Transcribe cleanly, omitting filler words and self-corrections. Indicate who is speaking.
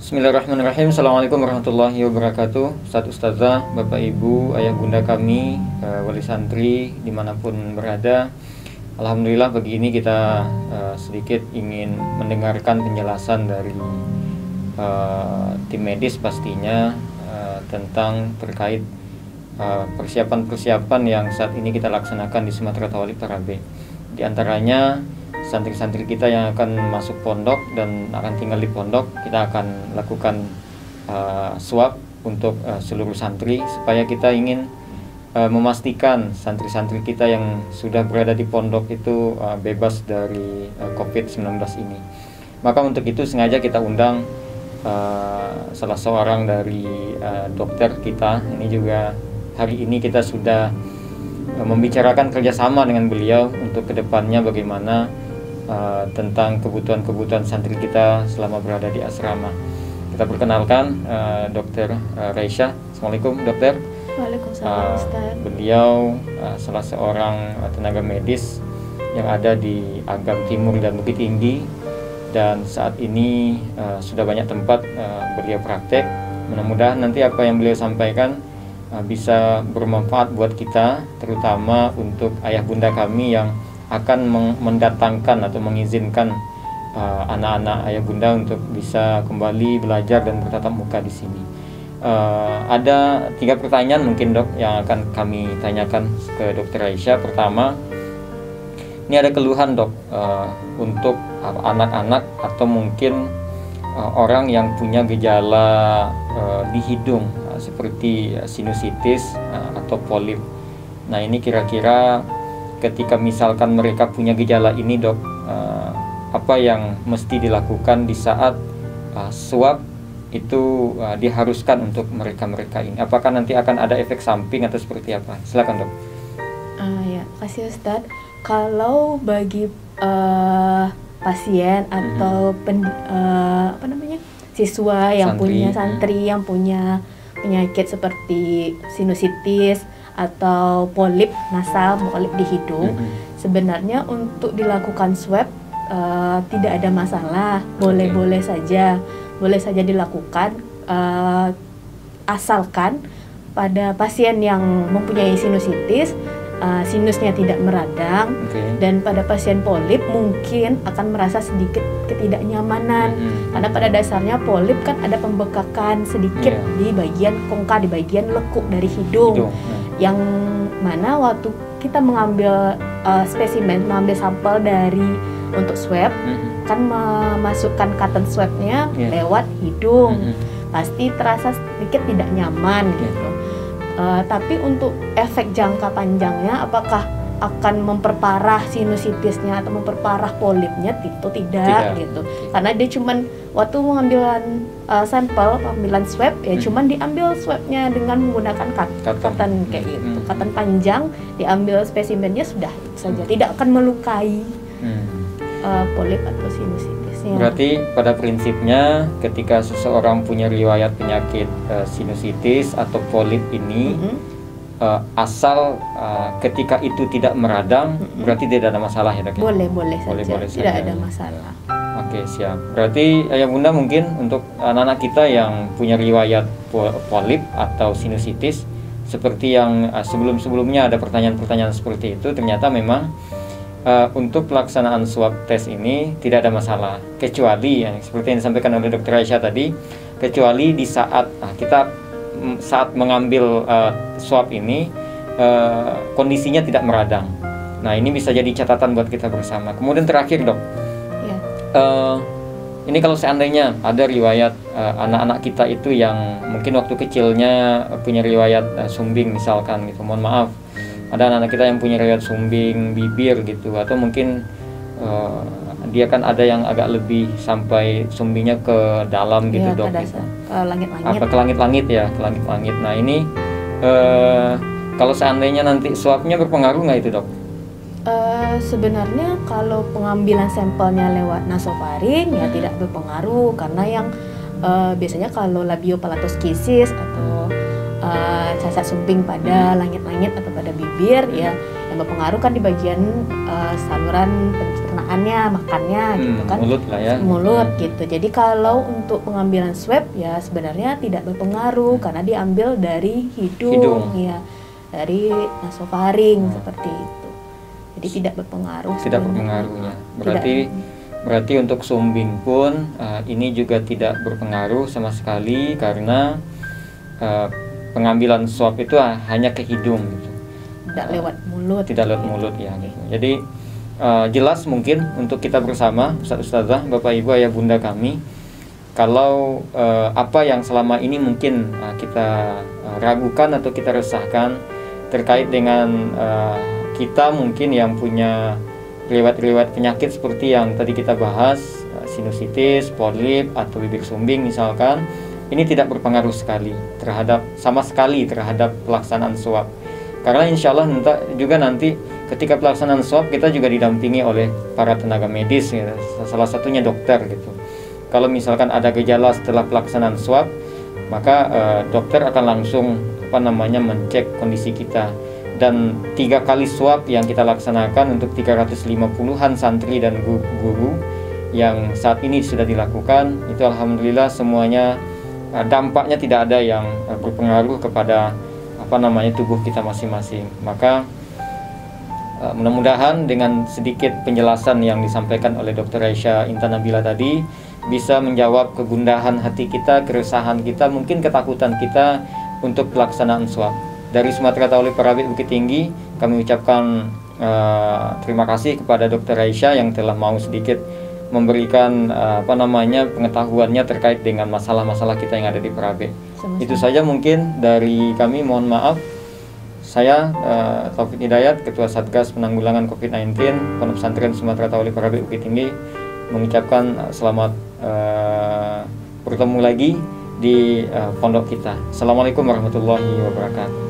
Speaker 1: Bismillahirrahmanirrahim. Assalamualaikum warahmatullahi wabarakatuh. Ustadz Ustazah, Bapak Ibu, Ayah Bunda kami, wali santri dimanapun berada. Alhamdulillah pagi ini kita sedikit ingin mendengarkan penjelasan dari tim medis pastinya tentang terkait persiapan-persiapan yang saat ini kita laksanakan di Sumatera Tawalib Tarabe. Di antaranya santri-santri kita yang akan masuk pondok dan akan tinggal di pondok, kita akan lakukan swab untuk seluruh santri supaya kita ingin memastikan santri-santri kita yang sudah berada di pondok itu bebas dari COVID-19 ini. Maka untuk itu sengaja kita undang salah seorang dari dokter kita. Ini juga hari ini kita sudah membicarakan kerjasama dengan beliau untuk kedepannya bagaimana tentang kebutuhan-kebutuhan santri kita selama berada di asrama. Kita perkenalkan Dr. Raisya. Assalamualaikum dokter.
Speaker 2: Waalaikumsalam Ustaz.
Speaker 1: Beliau salah seorang tenaga medis yang ada di Agam Timur dan Bukit Tinggi, dan saat ini sudah banyak tempat beliau praktek. Mudah-mudahan nanti apa yang beliau sampaikan bisa bermanfaat buat kita, terutama untuk ayah bunda kami yang akan mendatangkan atau mengizinkan anak-anak ayah bunda untuk bisa kembali belajar dan bertatap muka di sini. Ada 3 pertanyaan mungkin dok yang akan kami tanyakan ke Dr. Raisya. Pertama, ini ada keluhan dok untuk anak-anak atau mungkin orang yang punya gejala di hidung seperti sinusitis atau polip. Nah ini kira-kira ketika misalkan mereka punya gejala ini dok, apa yang mesti dilakukan di saat swab itu diharuskan untuk mereka-mereka ini? Apakah nanti akan ada efek samping atau seperti apa? Silakan dok.
Speaker 2: Ya, kasih Ustadz. Kalau bagi pasien atau siswa yang punya santri yang punya penyakit seperti sinusitis atau polip nasal, polip di hidung, sebenarnya untuk dilakukan swab tidak ada masalah, boleh saja dilakukan, asalkan pada pasien yang mempunyai sinusitis sinusnya tidak meradang, dan pada pasien polip mungkin akan merasa sedikit ketidaknyamanan, karena pada dasarnya polip kan ada pembekakan sedikit di bagian kongka, di bagian lekuk dari hidung. Yang mana waktu kita mengambil spesimen, mengambil sampel dari untuk swab, kan memasukkan cotton swabnya lewat hidung, pasti terasa sedikit tidak nyaman gitu. Tapi untuk efek jangka panjangnya, apakah akan memperparah sinusitisnya atau memperparah polipnya? Itu tidak gitu, karena dia cuman waktu mengambilan sampel, pengambilan swab ya cuman diambil swabnya dengan menggunakan cotton kayak gitu, cotton panjang, diambil spesimennya sudah saja, tidak akan melukai polip atau sinusitisnya.
Speaker 1: Berarti pada prinsipnya ketika seseorang punya riwayat penyakit sinusitis atau polip ini, asal ketika itu tidak meradang, berarti tidak ada masalah ya dok?
Speaker 2: Boleh saja, tidak ada masalah.
Speaker 1: Oke, siap. Berarti ayah bunda mungkin untuk anak-anak kita yang punya riwayat polip atau sinusitis, seperti yang sebelum-sebelumnya ada pertanyaan-pertanyaan seperti itu, ternyata memang untuk pelaksanaan swab test ini tidak ada masalah, kecuali seperti yang disampaikan oleh Dr. Raisya tadi, kecuali di saat kita saat mengambil swab ini kondisinya tidak meradang. Nah ini bisa jadi catatan buat kita bersama. Kemudian terakhir dok, ini kalau seandainya ada riwayat anak-anak kita itu yang mungkin waktu kecilnya punya riwayat sumbing misalkan gitu, mohon maaf, ada anak-anak kita yang punya riwayat sumbing bibir gitu, atau mungkin dia kan ada yang agak lebih sampai sumbingnya ke dalam gitu dok, gitu. Ke langit-langit ya, ke langit-langit. Nah ini kalau seandainya nanti swabnya berpengaruh nggak itu dok?
Speaker 2: Sebenarnya kalau pengambilan sampelnya lewat nasofaring ya tidak berpengaruh, karena yang biasanya kalau labiopalatoschisis atau cacat sumbing pada langit-langit atau pada bibir ya Yang berpengaruh kan di bagian saluran pencernaannya, makannya gitu kan.
Speaker 1: Mulut lah ya.
Speaker 2: Mulut gitu. Jadi kalau untuk pengambilan swab ya sebenarnya tidak berpengaruh karena diambil dari hidung. Ya, dari nasofaring seperti itu. Jadi tidak berpengaruh.
Speaker 1: Tidak berpengaruh ya. Berarti untuk sumbing pun ini juga tidak berpengaruh sama sekali karena pengambilan swab itu hanya ke hidung gitu.
Speaker 2: Tidak lewat mulut.
Speaker 1: Tidak lewat mulut ya gitu. Jadi jelas mungkin untuk kita bersama Ustazah, Bapak Ibu, Ayah Bunda kami, kalau apa yang selama ini mungkin kita ragukan atau kita resahkan terkait dengan kita mungkin yang punya riwayat-riwayat penyakit seperti yang tadi kita bahas, sinusitis, polip atau bibir sumbing misalkan, ini tidak berpengaruh sama sekali terhadap pelaksanaan swab. Karena insya Allah nanti ketika pelaksanaan swab kita juga didampingi oleh para tenaga medis, ya, salah satunya dokter gitu. Kalau misalkan ada gejala setelah pelaksanaan swab, maka dokter akan langsung mencek kondisi kita. Dan 3 kali swab yang kita laksanakan untuk 350-an santri dan guru yang saat ini sudah dilakukan, itu alhamdulillah semuanya dampaknya tidak ada yang berpengaruh kepada tubuh kita masing-masing. Maka mudah-mudahan dengan sedikit penjelasan yang disampaikan oleh Dr. Aisyah Intan Nabila tadi bisa menjawab kegundahan hati kita, keresahan kita, mungkin ketakutan kita untuk pelaksanaan swab. Dari Sumatera Taulik Parabit Bukit Tinggi, kami ucapkan terima kasih kepada Dr. Aisyah yang telah mau sedikit memberikan pengetahuannya terkait dengan masalah-masalah kita yang ada di Parabit. Itu saja mungkin dari kami, mohon maaf. Saya Taufik Hidayat, Ketua Satgas Penanggulangan COVID-19 Pondok Pesantren Sumatera Taulik Parabit Bukit Tinggi, mengucapkan selamat bertemu lagi di pondok kita. Assalamualaikum warahmatullahi wabarakatuh.